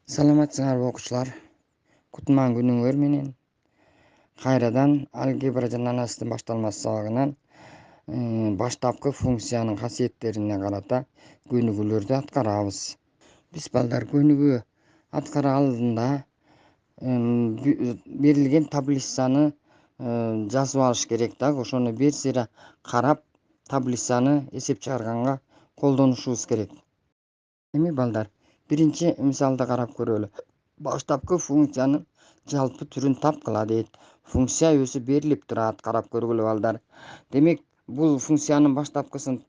Саламатсыңарбы окуучулар? Кутман күнүңөр менен. Кайрадан алгебра жана анализдин башталма сабагынан баштапкы функциянын касиеттерине карата көнүгүүлөрдү аткарабыз. Биз балдар көнүгүү аткарар алдында берилген таблицаны жазып алыш керек да. Ошону бир сыйра карап, таблицаны эсеп чыгарганга колдонушубуз керек. Эми балдар, биринчи мисалды карап көрөлү. Баштапкы функциянын жалпы түрүн тапкыла дейт. Функция өзү берилип турат. Карап көргүлө балдар. Демек, бул функциянын баштапкысын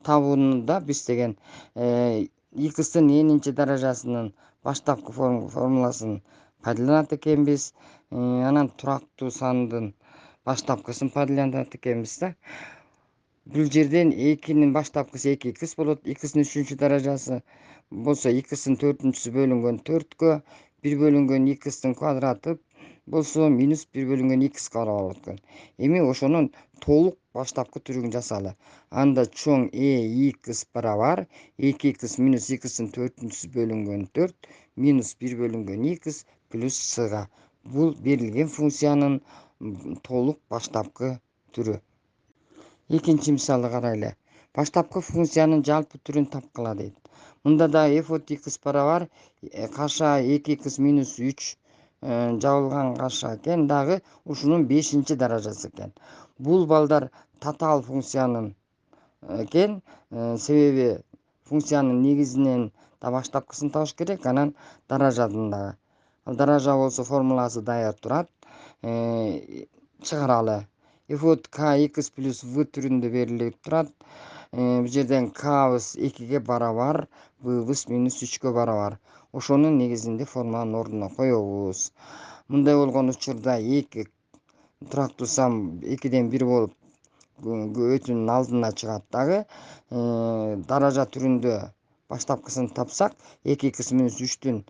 табуунда биз деген x-тын n-нчи даражасынын баштапкы формуласын пайдаланат экенбиз. Анан турактуу сандын баштапкысын пайдаланат экенбиз да. Бул жерден 2-нин баштапкысы 2x болот. X-тин 3-чү даражасы болсо x-тин 4-чүсү бөлүнгөн 4-кө 1 бөлүнгөн x-тин квадраты болсо минус 1 бөлүнгөн x квадрат болот экен. Эми ошонун толук баштапкы түрүн жасалы. Анда чоң x барабар 2x минус x-тин 4-чүсү бөлүнгөн 4 минус 1 бөлүнгөн x плюс c-га. Бул берилген функциянын толук баштапкы түрү. Экинчи мисалды карайлы. Баштапкы функциянын жалпы түрүн тапкыла дейт. Мында да f от x барабар каша 2x минус 3 жабылган каша экен, дагы ушунун 5-нчи даражасы экен. Бул балдар татаал функциянын экен, себеби функциянын негизинен да баштапкысын табыш керек, анан даражадан дагы. Ал даража болсо формуласы даяр турат. Чыгаралы. F от kx плюс v түрүндө берилип турат. Бул жерден k'быз 2-ге барабар, v'быз минус 3-кө барабар. Ошонун негизинде формуланын ордуна коебуз. Мындай болгон учурда 2 турактуу сан 2ден 1 болуп көбөйтүүнүн алдына чыгат дагы. Даража түрүндө баштапкысын тапсак, 2x минус 3-түн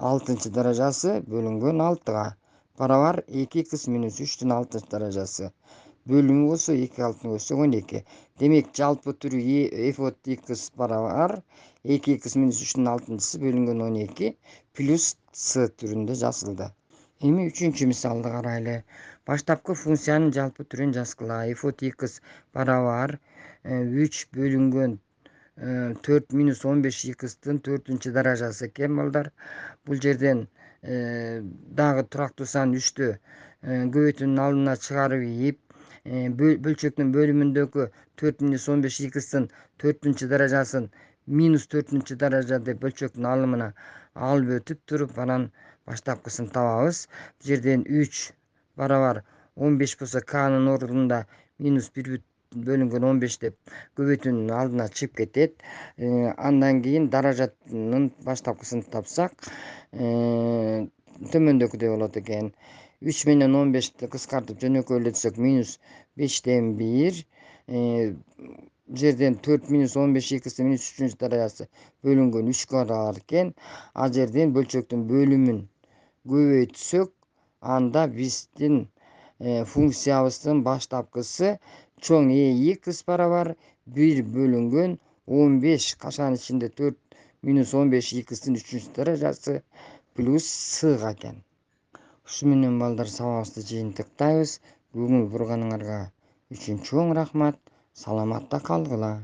6-чы даражасы бөлүнгөн 6-га барабар 2x минус 3-түн 6-чы даражасы. Бөлүмү болсо 2 6-ны бөлсөк 12. Демек, жалпы түрү f от x барабар 2x минус 3-түн 6-чысы бөлүнгөн 12 плюс c түрүндө жазылды. Эми үчүнчү мисалды карайлы. Баштапкы функциянын жалпы түрүн жазгыла. F от x барабар 3 бөлүнгөн 4 минус 15 x-тын 4-чү даражасы экен балдар. Бул жерден дагы турактуу сан 3-тү көбөйтүүнүн алдына чыгарып ийип, бөлчөктүн бөлүмүндөгү 4 минус 15 x-тын 4-чү даражасын минус 4-чү даража деп бөлчөктүн алымына алып өтүп туруп, анан баштапкысын табабыз. Бул жерден 3 барабар 15 болсо k'нын ордунда минус 1 бөлүнгөн 15 деп көбөйтүүнүн алдына чыгып кетет. Андан кийин даражанын баштапкысын тапсак, төмөндөгүдөй болот экен. 3 менен 15-ти кыскартып жөнөкөйлөтсөк минус 5ден 1. Бул жерден 4 минус 15 x-тин минус 3-чү даражасы бөлүнгөн 3-кө барабар экен. Ал жерден бөлчөктүн бөлүмүн көбөйтсөк, анда биздин функциябыздын баштапкысы чоң x барабар 1 бөлүнгөн 15, кашанын ичинде 4 минус 15 x-тин 3-чү даражасы плюс c-га экен. Ушу менен балдар сабагыбызды жыйынтыктайбыз. Көңүл бурганыңарга үчүн чоң рахмат. Саламатта калгыла.